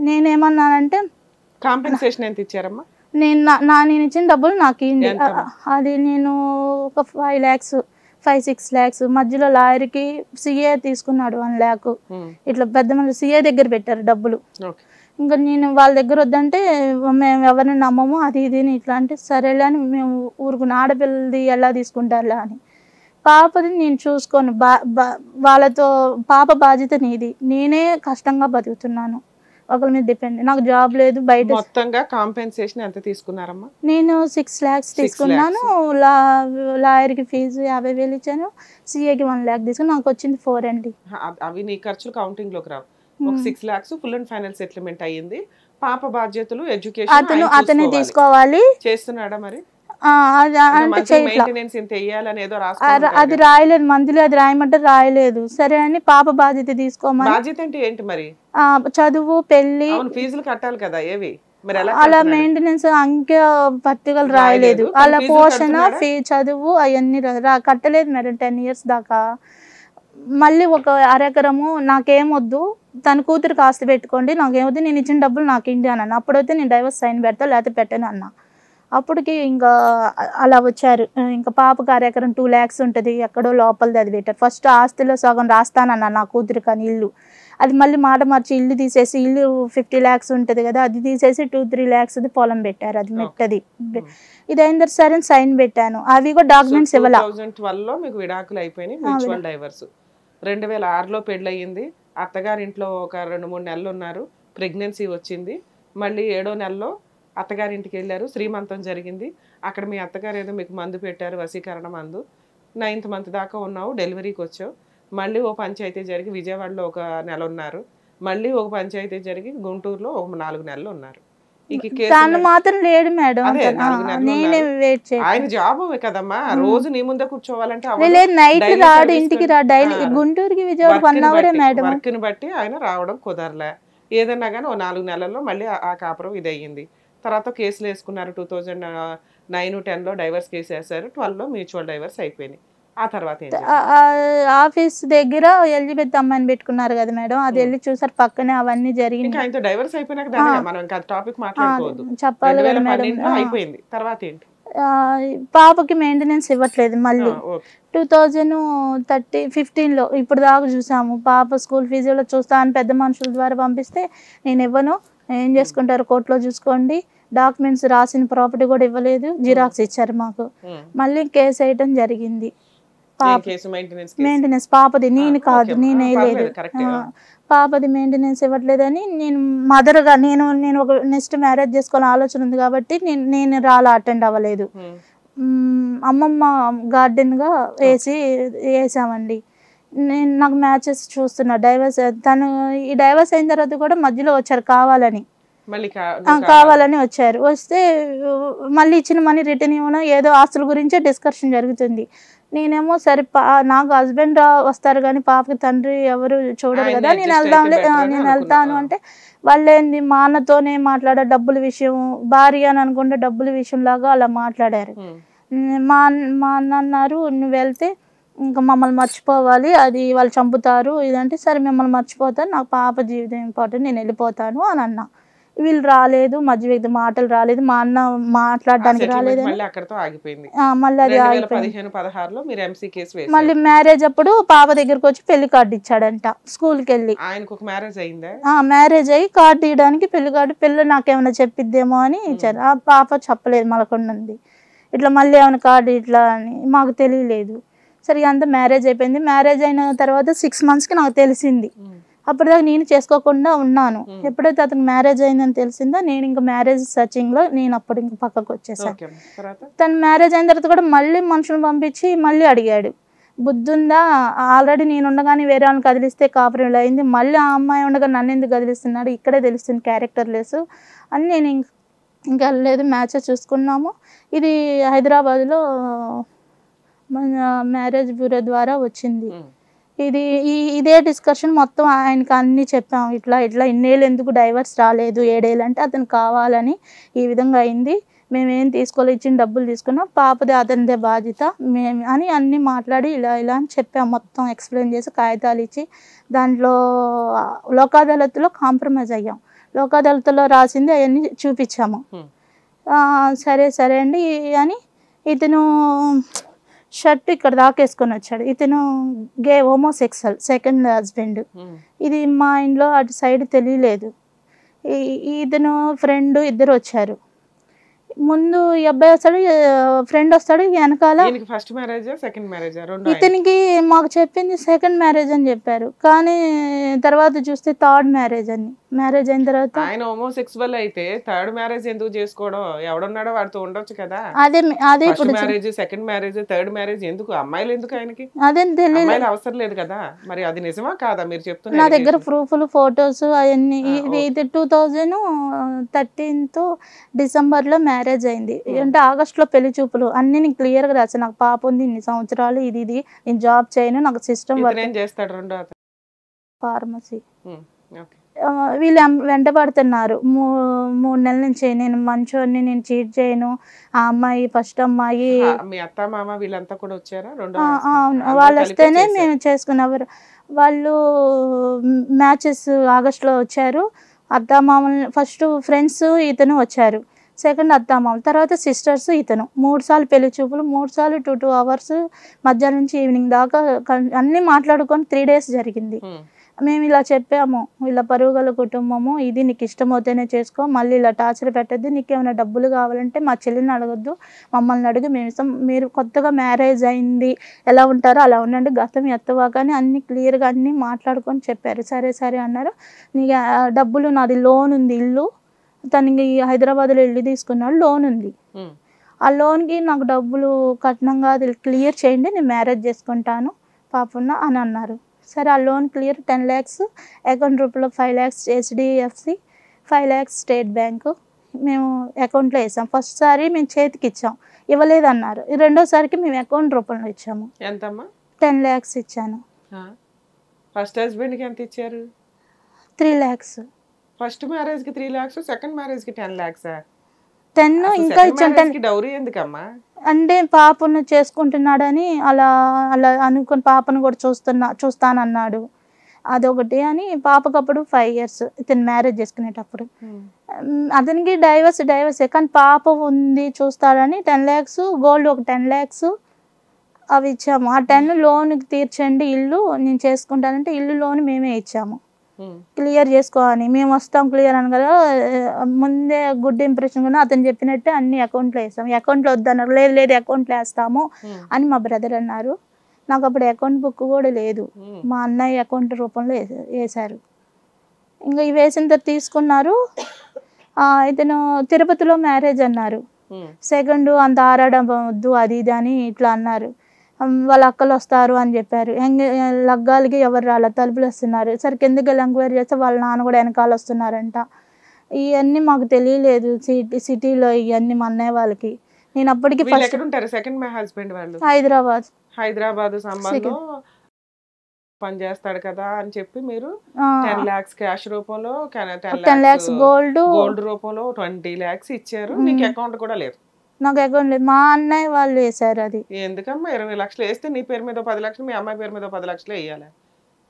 నేనేమన్నానంటే కాంపెన్సేషన్ ఎంత ఇచ్చారమ్మా? నేను ఇచ్చిన డబ్బులు నాకు ఇవ్వండి. అది నేను ఒక 5 lakhs 5-6 lakhs మధ్యలో లాయర్కి సిఏ తీసుకున్నాడు 1 lakh. ఇట్లా పెద్ద మంది సిఏ దగ్గర పెట్టారు డబ్బులు. ఇంకా నేను వాళ్ళ దగ్గర వద్దంటే మేము ఎవరిని నమ్మము అది ఇది ఇట్లా అంటే సరేలే అని మేము ఊరుకున్న. ఆడపిల్లది ఎలా తీసుకుంటారులే అని. పాపది నేను చూసుకోను. వాళ్ళతో పాప బాధ్యత నీది. నేనే కష్టంగా బతుకుతున్నాను, ఒకరి మీద డిపెండ్. నాకు జాబ్ లేదు బయట. మొత్తంగా కాంపెన్సేషన్ ఎంత తీసుకున్నారమ్మా? నేను 6 lakhs తీసుకున్నాను. లాయర్కి ఫీజు 50,000 ఇచ్చాను. సిఏకి 1 lakh తీసుకుని నాకు వచ్చింది 4 అండి. అవి నీ ఖర్చులు కౌంటింగ్ లోకి రావు. ఒక 6 lakhs full and final settlement అయ్యింది. పాప బాధ్యతలు ఎడ్యుకేషన్ అతనే తీసుకోవాలి. చేస్తున్నాడా మరి? అది రాయలేదు, మంత్లీ అది రాయమంటే రాయలేదు. సరే అని పాప బాధ్యత తీసుకోమని. బాధ్యత అంటే ఏంటి మరి? చదువు, పెళ్లి, ఫీజులు కట్టాలి కదా. ఏవి అలా మెయింటెనెన్స్ అంకె పట్టికలు రాయలేదు. అలా పోషణ, ఫీ, చదువు అవన్నీ కట్టలేదు మేడం 10 years దాకా. మళ్ళీ ఒక 1/2 ఎకరము నాకేమొద్దు, తన కూతురికి ఆస్తి పెట్టుకోండి, నాకేమొద్దు, నేను ఇచ్చిన డబ్బులు నాకు ఇండి అని అన్న. అప్పుడైతే నేను డైవర్స్ సైన్ పెడతా లేకపోతే పెట్టాను అన్న. అప్పటికి ఇంకా అలా వచ్చారు. ఇంకా పాపకు 1/2 ఎకరం 2 lakhs ఉంటుంది, ఎక్కడో లోపలిది అది పెట్టారు. ఫస్ట్ ఆస్తిలో సగం రాస్తానన్నా నా కూతురికి అని ఇల్లు. అది మళ్ళీ మాట మార్చి ఇల్లు తీసేసి, ఇల్లు 50 lakhs ఉంటుంది కదా, అది తీసేసి 2-3 lakhs పొలం పెట్టారు. అది మెట్టది. ఇది అయిన తర్వాత సరే సైన్ పెట్టాను. అవి కూడా డాక్యుమెంట్స్ ఇవ్వాలి. 2012లో మీకు విడాకులు అయిపోయినాయి, మ్యూచువల్ డైవర్స్. 2006లో పెళ్ళయింది. అత్తగారింట్లో ఒక 2-3 నెలలు ఉన్నారు. ప్రెగ్నెన్సీ వచ్చింది. మళ్ళీ 7వ నెలలో అత్తగారింటికి వెళ్ళారు. శ్రీమంతం జరిగింది. అక్కడ మీ అత్తగారు ఏదో మీకు మందు పెట్టారు, వశీకరణ మందు. 9th month దాకా ఉన్నావు, డెలివరీకి వచ్చావు. మళ్ళీ ఓ పంచాయతీ జరిగి విజయవాడలో ఒక నెల ఉన్నారు. మళ్ళీ ఒక పంచాయతీ జరిగి గుంటూరులో ఒక 4 నెలలు ఉన్నారు. మాత్రం లేడు మేడం. ఆయన జాబ్ కదమ్మా, రోజు నీ ముందే కూర్చోవాలంటే నైట్ రాడు, ఇంటికి రా. డైలీ గుంటూరుకి విజయవాడ 1 hour మేడం. వర్క్ని బట్టి ఆయన రావడం కుదరలే. ఏదన్నా కానీ ఓ 4 నెలల్లో మళ్ళీ ఆ కాపురం ఇది అయ్యింది. తర్వాత కేసులు వేసుకున్నారు. 2009-10లో డైవర్స్ కేసు వేశారు. 12లో మ్యూచువల్ డైవర్స్ అయిపోయినాయి. ఆ తర్వాత ఆఫీస్ దగ్గర ఎలిజబెత్ అమ్మాయిని పెట్టుకున్నారు కదా మేడం, అది వెళ్ళి చూసారు పక్కనే అవన్నీ జరిగింది. ఆయనతో డైవర్స్ అయిపోయినాక మనం ఇంకా టాపిక్ మాట్లాడుకోవద్దు. చెప్పాలి కదా మేడం. అయిపోయింది. తర్వాత ఏంటి? పాపకి మెయింటెనెన్స్ ఇవ్వట్లేదు. మళ్ళీ 2015లో ఇప్పుడు దాకా చూసాము. పాప స్కూల్ ఫీజులో చూస్తా అని పెద్ద మనుషుల ద్వారా పంపిస్తే నేను ఇవ్వను, ఏం చేసుకుంటారు కోర్టులో చూసుకోండి, డాక్యుమెంట్స్ రాసిన ప్రాపర్టీ కూడా ఇవ్వలేదు, జిరాక్స్ ఇచ్చారు మాకు. మళ్ళీ కేసు వేయటం జరిగింది. మెయింటెనెన్స్ పాపది, నేను కాదు, నేనే లేదు. పాపది మెయింటెనెన్స్ ఇవ్వట్లేదని నేను మదర్గా నేను ఒక నెక్స్ట్ మ్యారేజ్ చేసుకోవాలని ఆలోచన ఉంది కాబట్టి నేను రాలా, అటెండ్ అవ్వలేదు. అమ్మమ్మ గార్డెన్గా వేసామండి. నాకు మ్యాచెస్ చూస్తున్నా. డైవర్స్ తను ఈ డైవర్స్ అయిన తర్వాత కూడా మధ్యలో వచ్చారు కావాలని వచ్చారు. వస్తే మళ్ళీ ఇచ్చిన మనీ రిటర్న్ ఇవ్వడం, ఏదో ఆస్తుల గురించే డిస్కషన్ జరుగుతుంది. నేనేమో సరే నాకు హస్బెండ్ వస్తారు కానీ పాపకి తండ్రి ఎవరు చూడరు కదా, నేను వెళ్తాను అంటే వాళ్ళేంది మా అన్నతోనే మాట్లాడే డబ్బుల విషయం, భార్య అని అనుకుంటే డబ్బుల విషయం లాగా అలా మాట్లాడారు. మా అన్న అన్నారు నువ్వు వెళ్తే ఇంకా మమ్మల్ని మర్చిపోవాలి, అది వాళ్ళు చంపుతారు ఇదంటే సరే మిమ్మల్ని మర్చిపోతాను, నాకు పాప జీవితం ఇంపార్టెంట్, నేను వెళ్ళిపోతాను అని అన్నా. వీళ్ళు రాలేదు, మధ్య వ్యక్తి మాటలు రాలేదు, మా అన్న మాట్లాడడానికి రాలేదు. మళ్ళీ అది మళ్ళీ మ్యారేజ్ అప్పుడు పాప దగ్గరకు వచ్చి పెళ్లి కార్డు ఇచ్చాడంట. స్కూల్కి వెళ్ళి మ్యారేజ్ అయ్యి కార్డు ఇవ్వడానికి పెళ్లి కార్డు, పిల్ల నాకేమైనా చెప్పిద్దేమో అని ఇచ్చారు. ఆ పాప చెప్పలేదు మలకొండంది ఇట్లా మళ్ళీ ఏమైనా కార్డు ఇట్లా అని, మాకు తెలియలేదు. సరే అంతా మ్యారేజ్ అయిపోయింది. మ్యారేజ్ అయిన తర్వాత 6 monthsకి నాకు తెలిసింది. అప్పటిదాకా నేను చేసుకోకుండా ఉన్నాను. ఎప్పుడైతే అతను మ్యారేజ్ అయిందని తెలిసిందో నేను ఇంకా మ్యారేజ్ సర్చింగ్లో నేను అప్పుడు ఇంకా పక్కకు వచ్చేసాను. తను మ్యారేజ్ అయిన తర్వాత కూడా మళ్ళీ మనుషులను పంపించి మళ్ళీ అడిగాడు, బుద్ధి ఉందా, ఆల్రెడీ నేను ఉండగానే వేరే వాళ్ళని కదిలిస్తే కాపురం అయింది, మళ్ళీ ఆ అమ్మాయి ఉండగా నన్ను ఎందుకు కదిలిస్తున్నాడు, ఇక్కడే తెలుస్తుంది క్యారెక్టర్ లెస్ అని. నేను ఇంకా లేదు, మ్యాచెస్ చూసుకున్నాము. ఇది హైదరాబాద్లో మ్యారేజ్ బ్యూరో ద్వారా వచ్చింది. ఇదే డిస్కషన్ మొత్తం ఆయనకి అన్నీ చెప్పాము. ఇట్లా ఇన్నేళ్ళు ఎందుకు డైవర్స్ రాలేదు, 7 ఏళ్ళు అంటే అతను కావాలని ఈ విధంగా అయింది, మేమేం తీసుకోలేదు, ఇచ్చిన డబ్బులు తీసుకున్నాం, పాపదే అతనిదే బాధ్యత మేము అని అన్నీ మాట్లాడి ఇలా అని చెప్పాము. మొత్తం ఎక్స్ప్లెయిన్ చేసి కాగితాలు ఇచ్చి దాంట్లో లోక్ అదాలత్లో కాంప్రమైజ్ అయ్యాం. లోకాదాలతలో రాసింది అవన్నీ చూపించాము. సరే సరే అండి అని ఇతను షర్ట్ ఇక్కడ దాకేసుకొని వచ్చాడు. ఇతను హోమోసెక్సువల్, సెకండ్ హస్బెండ్. ఇది మా ఇంట్లో అటు సైడ్ తెలియలేదు. ఇతను ఫ్రెండ్ ఇద్దరు వచ్చారు. ముందు ఈ అబ్బాయి వస్తాడు, ఫ్రెండ్ వస్తాడు, వెనకాల ఫస్ట్ మ్యారేజ్ సెకండ్ మ్యారేజ్. ఇతనికి మాకు చెప్పింది సెకండ్ మ్యారేజ్ అని చెప్పారు, కానీ తర్వాత చూస్తే థర్డ్ మ్యారేజ్ అని. మ్యారేజ్ అయిన తర్వాత ఆయన హోమోసెక్సువల్ అయితే థర్డ్ మ్యారేజ్ ఎందుకు చేసుకోవడం? ఎవడున్నాడో వాడితో ఉండొచ్చు కదా. అదే ఇప్పుడు marriage, second marriage, third marriage ఎందుకు? అమ్మాయిలు ఎందుకు ఆయనకి? అదేం తెలియదు, అవసరం లేదు కదా. మరి అది నిజమా కాదా మీరు చెప్తున్నారు? నా దగ్గర ప్రూఫ్లు, ఫొటోస్ అవన్నీ. ఇది 2013 డిసెంబర్లో మ్యారేజ్ అయింది. అంటే ఆగస్టులో పెళ్లి చూపులు. అన్ని నేను క్లియర్గా రాశాను. నాకు పాప ఉంది, ఇన్ని సంవత్సరాలు, ఇది నేను జాబ్ చేయను, నాకు సిస్టమ్ వర్క్, ఫార్మసీ. వీళ్ళు వెంటబడుతున్నారు 3 నెలల నుంచి. నేను మంచోని, నేను చీట్ చేయను. ఆ అమ్మాయి ఫస్ట్ అమ్మాయి. మీ అత్త మామ వీళ్ళంతా కూడా వచ్చారా? అవును, వాళ్ళు వస్తేనే మేము చేసుకున్నారు. వాళ్ళు మ్యాచెస్ ఆగస్టులో వచ్చారు. అత్త మామూలు ఫస్ట్ ఫ్రెండ్స్ ఇతను వచ్చారు, సెకండ్ అత్తామామలు, తర్వాత సిస్టర్స్, ఇతను. 3 సార్లు పెళ్లి చూపులు, 3 సార్లు 2 hours మధ్యాహ్నం నుంచి ఈవినింగ్ దాకా అన్నీ మాట్లాడుకొని 3 days జరిగింది. మేము ఇలా చెప్పాము, ఇలా పరుగుల కుటుంబము, ఇది నీకు ఇష్టమవుతేనే చేసుకో, మళ్ళీ ఇలా టార్చర్ పెట్టద్దు, నీకు ఏమైనా డబ్బులు కావాలంటే మా చెల్లిని అడగొద్దు, మమ్మల్ని అడుగు, మేము ఇస్తాం, మీరు కొత్తగా మ్యారేజ్ అయింది ఎలా ఉంటారో అలా ఉండండి, గతం ఎత్తవా, కానీ అన్ని క్లియర్గా అన్నీ మాట్లాడుకొని చెప్పారు. సరే సరే అన్నారు. నీకు డబ్బులు, నాది లోన్ ఉంది, ఇల్లు, తనకి హైదరాబాద్లో ఇల్లు తీసుకున్నాడు, లోన్ ఉంది. ఆ లోన్కి నాకు డబ్బులు కట్నంగా అది క్లియర్ చేయండి, నేను మ్యారేజ్ చేసుకుంటాను పాపన్న అని అన్నారు. సరే, ఆ లోన్ క్లియర్ 10 lakhs, అకౌంట్ రూపంలో 5 lakhs HDFC, 5 lakhs state bank మేము అకౌంట్లో వేసాం. ఫస్ట్ సారి మేము చేతికి ఇచ్చాం, ఇవ్వలేదన్నారు. రెండోసారికి మేము అకౌంట్ రూపంలో ఇచ్చాము. ఎంతమ్మా? 10 lakhs ఇచ్చాను. ఫస్ట్ హస్బెండ్కి ఎంత ఇచ్చారు? 3 lakhs. ఫస్ట్ మ్యారేజ్కి 3 lakhs, సెకండ్ మ్యారేజ్కి 10 lakhs. 10 ఇంకా ఇచ్చాను. డౌరీ ఎందుకమ్మా? అంటే పాపను చేసుకుంటున్నాడని అలా అలా అనుకుని పాపను కూడా చూస్తానన్నాడు. అదొకటి అని. పాపకప్పుడు 5 years ఇతను మ్యారేజ్ చేసుకునేటప్పుడు. అతనికి డైవర్సే, కానీ పాప ఉంది చూస్తాడని 10 lakhs, గోల్డ్ ఒక 10 lakhs అవి ఇచ్చాము. ఆ 10 లోన్కి తీర్చండి, ఇల్లు నేను చేసుకుంటానంటే ఇల్లు లోన్ మేమే ఇచ్చాము. క్లియర్ చేసుకోవాలని మేము వస్తాం క్లియర్ అని కదా. ముందే గుడ్ ఇంప్రెషన్ కూడా అతను చెప్పినట్టే అన్ని అకౌంట్లో వేస్తాము. అకౌంట్లో వద్దన్నారు. లేదు అకౌంట్లో వేస్తాము అని మా బ్రదర్ అన్నారు. నాకు అప్పుడు అకౌంట్ బుక్ కూడా లేదు, మా అన్నయ్య అకౌంట్ రూపంలో వేశారు. ఇంకా ఇవి వేసిన తర్వాత తీసుకున్నారు. ఇతను తిరుపతిలో మ్యారేజ్ అన్నారు. సెకండ్ అంత ఆరాడం వద్దు, అది ఇది అని ఇట్లా అన్నారు. వాళ్ళ అక్కలు వస్తారు అని చెప్పారు. లగ్గాలకి ఎవరు రాళ్ళ, తలుపులు వస్తున్నారు. సరే కిందకి వెళ్ళి ఎంక్వైరీ చేస్తే వాళ్ళ నాన్న కూడా వెనకాల వస్తున్నారంట. ఇవన్నీ మాకు తెలియలేదు సిటీలో ఇవన్నీ మా అన్నయ్య వాళ్ళకి. నేను అప్పటికి హైదరాబాద్ సంబంధం పని చేస్తాడు కదా అని చెప్పి మీరు 10 lakhs క్యాష్ రూపంలో, 10 lakhs గోల్డ్ రూపంలో 20 lakhs ఇచ్చారు. మీకు అకౌంట్ కూడా లేదు? నాకు అకౌంట్ లేదు, మా అన్నయ్య వాళ్ళు వేసారు. అది ఎందుకమ్మా 20 lakhs వేస్తే నీ పేరు మీద 10 lakhs, మీ అమ్మాయి పేరు మీద 10 lakhs వేయాలి.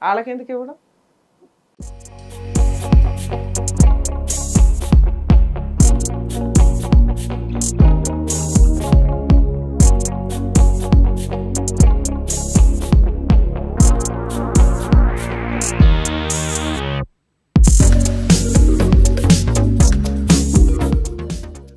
వాళ్ళకి ఎందుకు ఇవ్వడం?